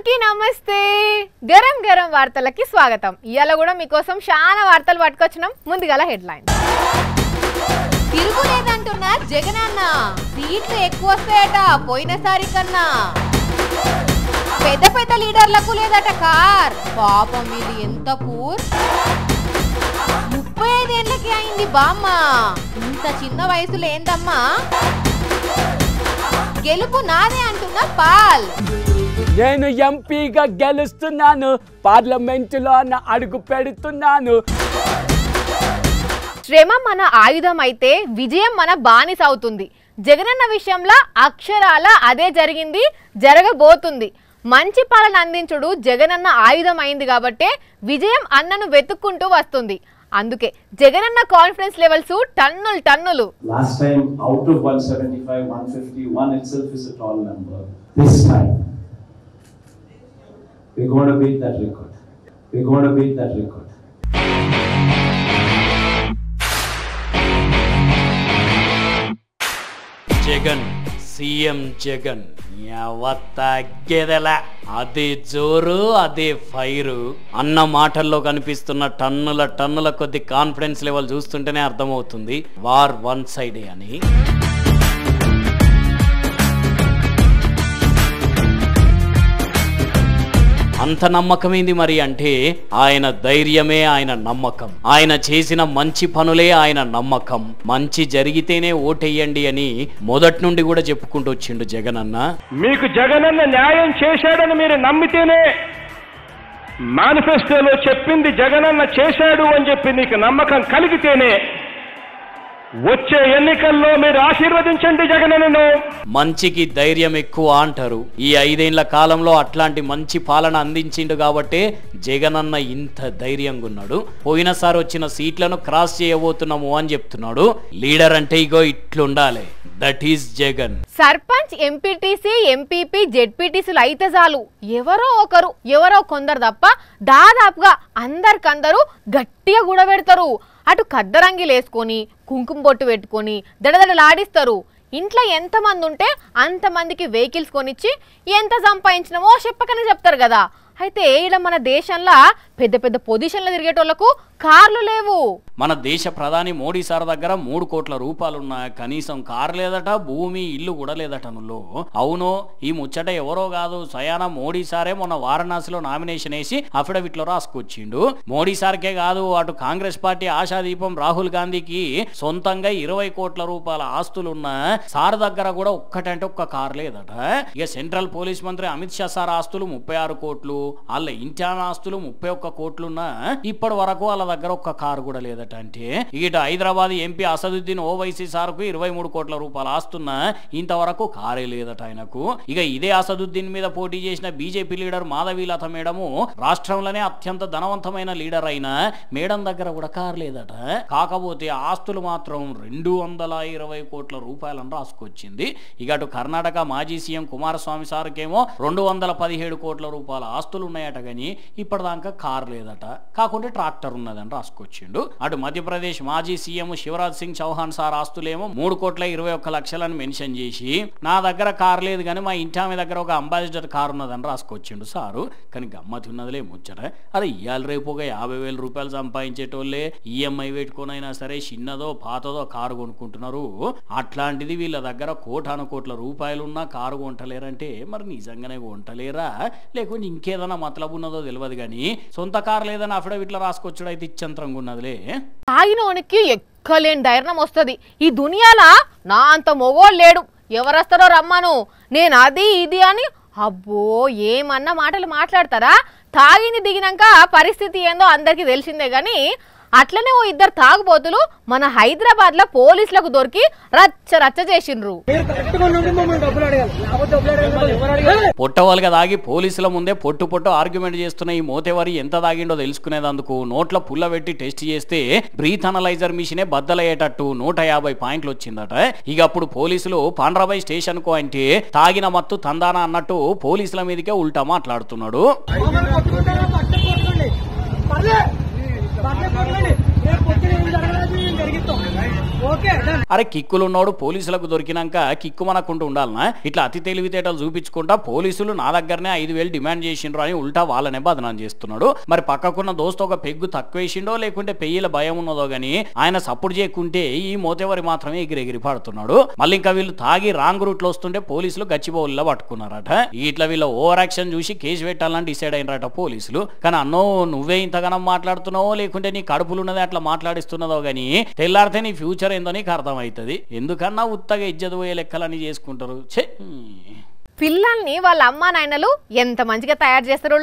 అందరికీ నమస్తే గరం గరం వార్తలకి స్వాగతం ఇయాల కూడా మీకోసం చాలా వార్తలు పట్టుకొచ్చినాం ముందుగాల హెడ్లైన్స్ తిరుగులేదంటున్నా జగనన్న సీట్లు ఎక్కువ వస్తాయట పోయినసారి కన్నా పెద్ద పెద్ద లీడర్లకు లేదట కార్ పాపం వీళ్ళు ఎంత పూర్ 35 ఏళ్ళకి అయింది బామ్మ ఇంత చిన్న వయసులో ఏందమ్మా గెలుపు నాదే అంటున్నా పాల్ నేను ఎంపీగా గెలుస్తున్నాను పార్లమెంటులో అడుగు పెడుతున్నాను శ్రమ మన ఆయుధం అయితే విజయం మన బానిస అవుతుంది జగనన్న విషయంలో అక్షరాల అదే జరిగింది జరగబోతుంది మంచి పాలన అందించుడు జగనన్న ఆయుధం అయింది కాబట్టి విజయం అన్నను వెతుక్కుంటూ వస్తుంది అందుకే జగనన్న కాన్ఫిడెన్స్ లెవెల్స్ టన్నులు టన్నులు last time out of 175 150 1 itself is a tall number this time we're going to beat that record Jagan CM Jagan తగ్గేదెలా అదే జోరు అదే ఫైరు అన్న మాటల్లో కనిపిస్తున్న టన్నుల కొద్ది కాన్ఫిడెన్స్ లెవెల్ చూస్తుంటేనే అర్థమవుతుంది వార్ వన్ సైడే అని అంత నమ్మకమేంది మరి అంటే ఆయన ధైర్యమే ఆయన నమ్మకం ఆయన చేసిన మంచి పనులే ఆయన నమ్మకం మంచి జరిగితేనే ఓటేయండి అని మొదటి నుండి కూడా చెప్పుకుంటూ వచ్చిండు జగనన్న మీకు జగనన్న న్యాయం చేశాడని మీరు నమ్మితేనే మేనిఫెస్టోలో చెప్పింది జగనన్న చేశాడు అని చెప్పి నీకు నమ్మకం కలిగితేనే వచ్చే ఎన్నికల్లో మీరు ఆశీర్వదించండి జగనన్నను మంచికి ధైర్యం ఎక్కువ అంటారు ఈ 5 ఏళ్ల కాలంలో అట్లాంటి మంచి పాలన అందించిండు కాబట్టి జగనన్న ఇంత ధైర్యంగా ఉన్నాడు పోయినసారి వచ్చిన సీట్లను క్రాస్ చేయబోతున్నాము అని చెప్తున్నాడు లీడర్ అంటే ఇగో ఇట్లుండాలి that is Jagan sarpanch MPTC MPP జెడ్పీటీసీలు అయితే చాలు ఎవరో కొందరు తప్ప దాదాపుగా అందరికందరూ గట్టిగా కూడబెడతారు అటు కద్దరంగిలు వేసుకొని కుంకుమ బొట్టు పెట్టుకొని దడదడలాడిస్తారు ఇంట్లో ఎంతమంది ఉంటే అంతమందికి వెహికల్స్ కొనిచ్చి ఎంత సంపాదించినామో చెప్పకనే చెప్తారు కదా అయితే ఇలా మన దేశంలో పెద్ద పెద్ద పొజిషన్లు తిరిగేటోళ్లకు కార్లు లేవు మన దేశ ప్రధాని మోడీ సార్ దగ్గర 3 కోట్ల రూపాయలున్నా కనీసం కార్ లేదట భూమి ఇల్లు కూడా లేదట నువ్వు అవును ఈ ముచ్చట ఎవరో కాదు స్వయాన మోడీ సారే మొన్న వారణాసిలో నామినేషన్ వేసి అఫిడవిట్ లో రాసుకొచ్చిండు మోడీ సార్కే కాదు అటు కాంగ్రెస్ పార్టీ ఆశాదీపం రాహుల్ గాంధీకి సొంతంగా 20 కోట్ల రూపాయల ఆస్తులున్న సార్ దగ్గర కూడా ఒక్కటంటే ఒక్క కార్ లేదట ఇక సెంట్రల్ పోలీస్ మంత్రి అమిత్ షా సార్ ఆస్తులు 36 కోట్లు వాళ్ళ ఇంటాన ఆస్తులు 31 కోట్లున్నా ఇప్పటి వరకు వాళ్ళ దగ్గర ఒక్క కారు కూడా లేదట అంటే ఇటు హైదరాబాద్ ఎంపీ అసదుద్దీన్ ఓవైసీ సార్కు 23 కోట్ల రూపాయలు ఆస్తున్నా ఇంతవరకు కారే లేదట ఆయనకు ఇక ఇదే అసదుద్దీన్ మీద పోటీ చేసిన బీజేపీ లీడర్ మాధవీలత మేడము రాష్ట్రంలోనే అత్యంత ధనవంతమైన లీడర్ అయిన మేడం దగ్గర కూడా కారు లేదట కాకపోతే ఆస్తులు మాత్రం 220 కోట్ల రూపాయలను రాసుకొచ్చింది ఇక అటు కర్ణాటక మాజీ సీఎం కుమారస్వామి సార్కేమో 217 కోట్ల రూపాయల ఆస్తులు ఉన్నాయట గాని ఇప్పటిదాకా కారు లేదట కాకుంటే ట్రాక్టర్ ఉన్నదని రాసుకొచ్చిండు అటు మధ్యప్రదేశ్ మాజీ సీఎం శివరాజ్ సింగ్ చౌహాన్ సార్ ఆస్తులేమో 3,21,00,000 మెన్షన్ చేసి నా దగ్గర కారు లేదు కానీ మా ఇంటి దగ్గర ఒక అంబాసిడర్ కారు ఉన్నదని రాసుకొచ్చిండు సారు కానీ గమ్మతి ఉన్నదిలే ముచ్చట అదే ఇవాళ రేపు ఒక 50,000 రూపాయలు సంపాదించేటోళ్ళే ఈఎంఐ పెట్టుకునైనా సరే చిన్నదో పాతదో కారు కొనుక్కుంటున్నారు అట్లాంటిది వీళ్ళ దగ్గర కోట్ల రూపాయలున్నా కారు కొంటలేరంటే మరి నిజంగానే కొంటలేరా లేకుంటే ఇంకేదైనా మతలబు ఉన్నదో తెలియదు కానీ సొంత కారు లేదని అఫిడవిట్లో రాసుకొచ్చుడు అయితే ఇచ్చంతరంగా ఉన్నదిలే తాగినోనికి ఎక్కలేని ధైర్యం వస్తుంది ఈ దునియాలా నా అంత మొగోళ్ళు లేడు ఎవరొస్తారో రమ్మను నేను అది ఇది అని అబ్బో ఏమన్నా మాటలు మాట్లాడతారా తాగింది దిగినాక పరిస్థితి ఏందో అందరికీ తెలిసిందే కానీ అట్లనే ఓ ఇద్దరు తాగుబోతులు మన హైదరాబాద్ లో పోలీసులకు దొరికి రచ్చ చేసిండ్రు పొట్టవాళ్ళుగా దాగి పోలీసుల ముందే పొట్టు ఆర్గ్యుమెంట్ చేస్తున్న ఈ మోతేవారి ఎంత తాగిండో తెలుసుకునేందుకు నోట్ల పుల్ల పెట్టి టెస్ట్ చేస్తే బ్రీత్ అనలైజర్ మిషనే బద్దలయ్యేటట్టు 150 పాయింట్లు వచ్చిందట ఇక అప్పుడు పోలీసులు పాండ్రాబాయ్ స్టేషన్ కు అంటే తాగిన మత్తు తందానా అన్నట్టు పోలీసుల మీదకే ఉల్టా మాట్లాడుతున్నాడు అరే కిక్కులున్నోడు పోలీసులకు దొరికినాక కిక్కు మనకుంటూ ఉండాలనా? ఇట్లా అతి తెలివితేటలు చూపించుకుంటా పోలీసులు నా దగ్గరనే 5,000 డిమాండ్ చేసిండ్రు అని ఉల్టా వాళ్ళనే బదనాం చేస్తున్నాడు. మరి పక్కకున్న దోస్తు ఒక పెగ్గు తక్కువేసిండో లేకుంటే పెయ్యిల భయం ఉన్నదో గానీ ఆయన సపోర్ట్ చేయకుంటే ఈ మోతేవరి మాత్రమే ఎగిరెగిరి పడుతున్నాడు. మళ్ళీ ఇంకా వీళ్ళు తాగి రాంగ్ రూట్ లో వస్తుంటే పోలీసులు గచ్చిబౌలిలో పట్టుకున్నారట. ఇట్లా వీళ్ళ ఓవర్ యాక్షన్ చూసి కేసు పెట్టాలని డిసైడ్ అయినరట పోలీసులు. కానీ అన్నో నువ్వే ఇంతగానం మాట్లాడుతున్నావో లేకుంటే నీ కడుపులు ఉన్నది అట్లా మాట్లాడిస్తున్నదో గానీ తెల్లారితే నీ ఫ్యూచర్ ఏందో నీకు అర్థమవుతుంది. ఎందుకన్నా ఉత్తగా ఇజ్జత్ పోయే లెక్కలని చేసుకుంటారు. పిల్లల్ని వాళ్ళ అమ్మా నాయనలు ఎంత మంచిగా తయారు చేస్తారు.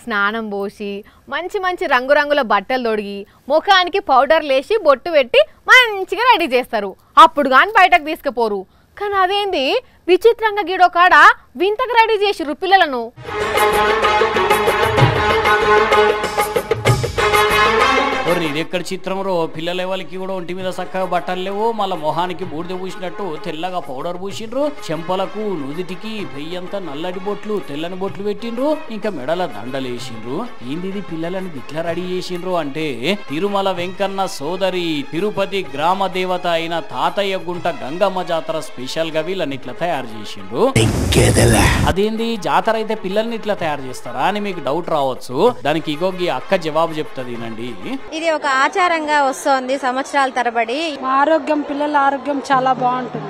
స్నానం పోసి మంచి మంచి రంగురంగుల బట్టలు తొడిగి ముఖానికి పౌడర్ లేసి బొట్టు పెట్టి మంచిగా రెడీ చేస్తారు. అప్పుడు కానీ బయటకు తీసుకుపోరు. కానీ అదేంది విచిత్రంగా గిడో కాడ వింతగా రెడీ చేసిర్రు పిల్లలను. ఇది ఎక్కడ చిత్రం రో? పిల్లల వాళ్ళకి కూడా ఒంటి మీద చక్కగా బట్టలు లేవు, మళ్ళీ మొహానికి బూడిద పూసినట్టు తెల్లగా పౌడర్ పూసిండ్రు, చెంపలకు నుదిటికి పెయ్యంతా నల్లటి బొట్లు తెల్లని బొట్లు పెట్టిండ్రు, ఇంకా మెడల దండలు వేసిండ్రు. ఏంది పిల్లలని ఇట్లా రెడీ చేసిండ్రు అంటే తిరుమల వెంకన్న సోదరి తిరుపతి గ్రామ దేవత అయిన తాతయ్య గుంట గంగమ్మ జాతర స్పెషల్ గా వీళ్ళని ఇట్లా తయారు చేసిండ్రు. అదేంది జాతర అయితే పిల్లల్ని ఇట్లా తయారు చేస్తారా అని మీకు డౌట్ రావచ్చు. దానికి ఇగోగి అక్క జవాబు చెప్తుంది నండి. ఇది ఒక ఆచారంగా వస్తోంది సంవత్సరాల తరబడి. ఆరోగ్యం పిల్లల ఆరోగ్యం చాలా బాగుంటుంది.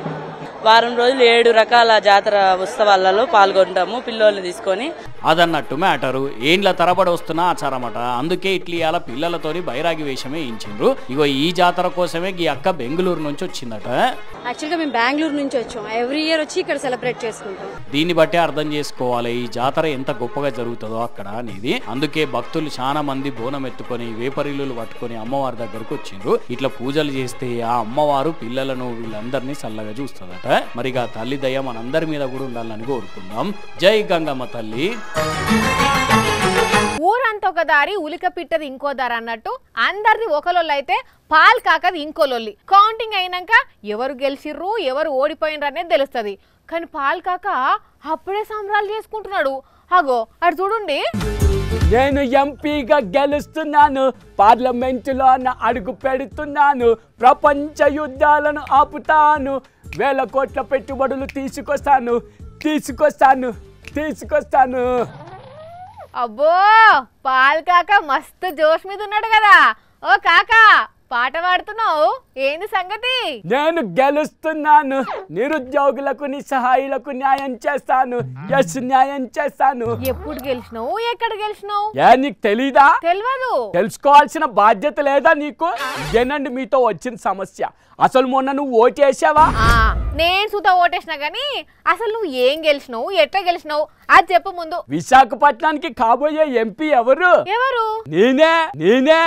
వారం రోజులు 7 రకాల జాతర ఉత్సవాలలో పాల్గొంటాము పిల్లల్ని తీసుకొని. అదన్నట్టు మ్యాటరు ఏండ్ల తరబడి వస్తున్న ఆచారమట. అందుకే ఇట్లా పిల్లలతోని బైరాగి వేషమే ఇచ్చిండ్రు. ఇగో ఈ జాతర కోసమే ఈ అక్క బెంగళూరు నుంచి వచ్చిందట. యాక్చువల్గా మేము బెంగళూరు నుంచి వచ్చాం. ఎవ్రీ ఇయర్ వచ్చి ఇక్కడ సెలబ్రేట్ చేసుకుంటాం. దీన్ని బట్టి అర్థం చేసుకోవాలి ఈ జాతర ఎంత గొప్పగా జరుగుతుందో అక్కడ అనేది. అందుకే భక్తులు చాలా మంది బోనం ఎత్తుకొని వేపరిల్లులు పట్టుకొని అమ్మవారి దగ్గరకు వచ్చిండ్రు. ఇట్లా పూజలు చేస్తే ఆ అమ్మవారు పిల్లలను వీళ్ళందరినీ చల్లగా చూస్తుందట. మరిగా తల్లి దయ మనందరి మీద కూడా ఉండాలని కోరుకుందాం. జై గంగమ్మ తల్లి. ఊరంతా ఒక దారి ఉలిక పిట్టది ఇంకో దారి అన్నట్టు అందరిది ఒకలోళ్ళు అయితే పాల్ కాకది ఇంకోలొల్లి. కౌంటింగ్ అయినాక ఎవరు గెలిచిర్రు ఎవరు ఓడిపోయినరు అనేది తెలుస్తుంది. కానీ పాల్ కాక అప్పుడే సంబరాలు చేసుకుంటున్నాడు. అగో అటు చూడండి. నేను ఎంపీగా గెలుస్తున్నాను, పార్లమెంటులో అడుగు పెడుతున్నాను, ప్రపంచ యుద్ధాలను ఆపుతాను, 1000 కోట్ల పెట్టుబడులు తీసుకొస్తాను. అబ్బో పాల్ కాక మస్తు జోష్ మీద ఉన్నాడు కదా. ఓ కాకా పాట పాడుతున్నావు, ఏంది సంగతి? నేను గెలుస్తున్నాను, నిరుద్యోగులకు నిస్సహాయులకు న్యాయం చేస్తాను. న్యాయం చేస్తాను. ఎప్పుడు గెలిచినావు, ఎక్కడ గెలిచినావు? నీకు తెలీదా? తెలియదు. తెలుసుకోవాల్సిన బాధ్యత లేదా నీకు? ఇదేనండి మీతో వచ్చిన సమస్య. అసలు మొన్న నువ్వు ఓటేసావా? నేను సుతా ఓటేసినా గానీ అసలు నువ్వు ఏం గెలిచినావు, ఎట్లా గెలిచినావు అది చెప్పు ముందు. విశాఖపట్నానికి కాబోయే ఎంపీ ఎవరు? నేనే.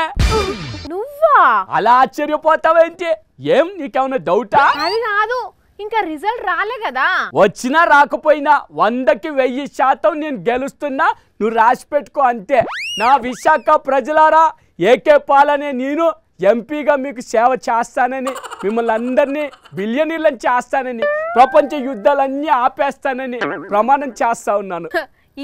నువ్వా? అలా ఆశ్చర్యపోతావేంటి? ఏం నీకేమైనా డౌటా? అది కాదు, ఇంకా రిజల్ట్ రాలే కదా. వచ్చినా రాకపోయినా 100కి 1000% నేను గెలుస్తున్నా. నువ్వు రాసి పెట్టుకో అంతే. నా విశాఖ ప్రజలారా, ఏకే పాలనే నేను ఎంపీగా మీకు సేవ చేస్తానని, మిమ్మల్ని అందరినీ బిలియనీర్లను చేస్తానని, ప్రపంచ యుద్ధాలన్నీ ఆపేస్తానని ప్రమాణం చేస్తా ఉన్నాను.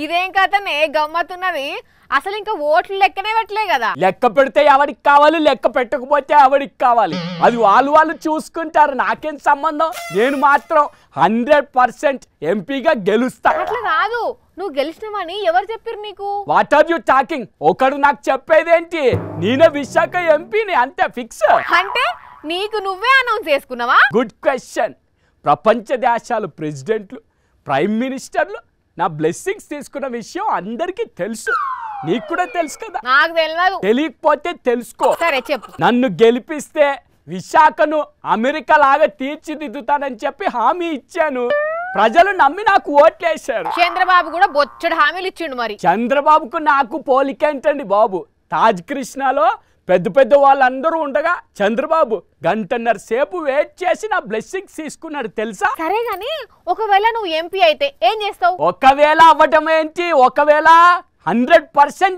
ఇదేం కథనే గమ్మతున్నది. అసలు ఇంకా ఓట్లు లెక్కనే పెట్టలే కదా. లెక్క పెడితే ఎవరికి కావాలి, లెక్క పెట్టకపోతే ఎవరికి కావాలి, అది వాళ్ళు చూసుకుంటారు. నాకేం సంబంధం? నేను మాత్రం 100% ఎంపీగా గెలుస్తా. అట్లా కాదు, నువ్వు గెలిచినవని ఎవరు చెప్పారు నీకు? What are you talking? ఒకడు నాకు చెప్పేదేంటి? నేనే విశాఖ ఎంపీని, అంతే ఫిక్స్. అంటే నీకు నువ్వే అనౌన్స్ చేసుకున్నావా? Good question. ప్రపంచ దేశాలు ప్రెసిడెంట్లు, ప్రైమ్ మినిస్టర్లు నా బ్లెస్సింగ్స్ తీసుకున్న విషయం అందరికీ తెలుసు. నీకు కూడా తెలుసు కదా. నాకు తెలియదు. తెలియకపోతే తెలుసుకో. సరే చెప్పు. నన్ను గెలిపిస్తే విశాఖను అమెరికా లాగా తీర్చిదిద్దుతానని చెప్పి హామీ ఇచ్చాను. ప్రజలు నమ్మి నాకు ఓట్లేశారు. చంద్రబాబు కూడా బొచ్చడు హామీలు ఇచ్చిండు. మరి చంద్రబాబుకు నాకు పోలికేంటండి బాబు? తాజ్ కృష్ణలో పెద్ద వాళ్ళందరూ ఉండగా చంద్రబాబు 1.5 సేపు వెయిట్ చేసి నా బ్లెస్సింగ్స్ తీసుకున్నాడు తెలుసా? సరే గాని ఒకవేళ నువ్వు ఎంపీ అయితే ఏం చేస్తావు? ఒకవేళ అవ్వటం ఏంటి, ఒకవేళ 100%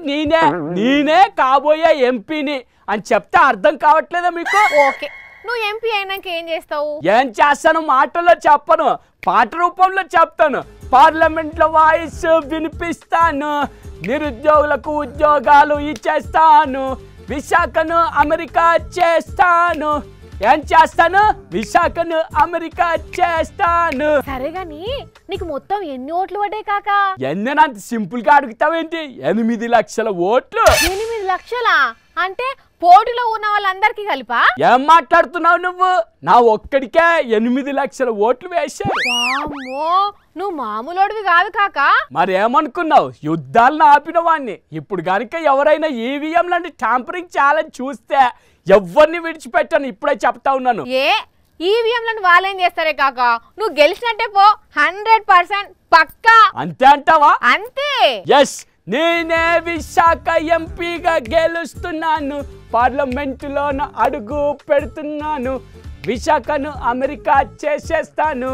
నేనే కాబోయే ఎంపీని అని చెప్తే అర్థం కావట్లేదా మీకు? ఓకే, నువ్వు ఎంపీ అయినాక ఏం చేస్తావు? ఏం చేస్తాను మాటల్లో చెప్పను, పాట రూపంలో చెప్తాను. పార్లమెంట్ లో వాయిస్ వినిపిస్తాను, నిరుద్యోగులకు ఉద్యోగాలు ఇచ్చేస్తాను, విశాఖను అమెరికా చేస్తాను. ఏం చేస్తాను, విశాఖను అమెరికా చేస్తాను. సరే గాని నీకు మొత్తం ఎన్ని ఓట్లు పడ్డాయి కాక? ఎన్నంత సింపుల్ గా అడుగుతావేంటి? 8 లక్షల ఓట్లు. 8 లక్షలా? అంటే పోటీలో ఉన్న వాళ్ళందరికీ కలిపా? ఏం మాట్లాడుతున్నావు నువ్వు? నా ఒక్కడికే 8 లక్షల ఓట్లు వేశారు. వామ్మో, నువ్వు మామూలోడివి కాదు కాక. మరేమనుకున్నావు? యుద్ధాలను ఆపిన వాడిని. ఇప్పుడు గనుక ఎవరైనా ఈవీఎం లాంటి ట్యాంపరింగ్ ఛాలెంజ్ చూస్తే ఎవరిని విడిచిపెట్టాను, ఇప్పుడే చెప్తా ఉన్నాను. ఈవీఎంలను వాళ్ళేం చేస్తారే కాక, నువ్వు గెలిచినట్టే పో. 100% పక్కా. అంతే అంటావా? అంతే. ఎస్, నేనే విశాఖ ఎంపీగా గెలుస్తున్నాను. పార్లమెంటులోన అడుగు పెడుతున్నాను. విశాఖను అమెరికా చేసేస్తాను.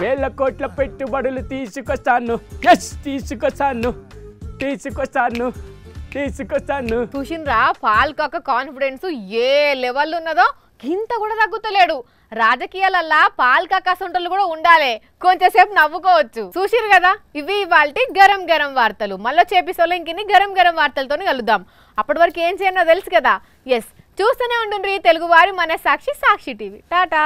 1000 కోట్ల పెట్టుబడులు తీసుకొస్తాను. ఎస్, తీసుకొస్తాను. చూసిండ్రా పాల్కాక కాన్ఫిడెన్స్ ఏ లెవెల్ ఉన్నదో ఇంత కూడా తగ్గుతలేడు. రాజకీయాలల్లా పాల్కాక సొంటలు కూడా ఉండాలి, కొంచెంసేపు నవ్వుకోవచ్చు. చూసిరు కదా, ఇవి ఇవాల్టి గరం గరం వార్తలు. మళ్ళీ చేపిసోలో ఇంకిన్ని గరం గరం వార్తలతో కలుద్దాం. అప్పటి వరకు ఏం చేయనో తెలుసు కదా. ఎస్, చూస్తూనే ఉంటుండ్రి తెలుగు వారి మన సాక్షి టీవీ. టాటా.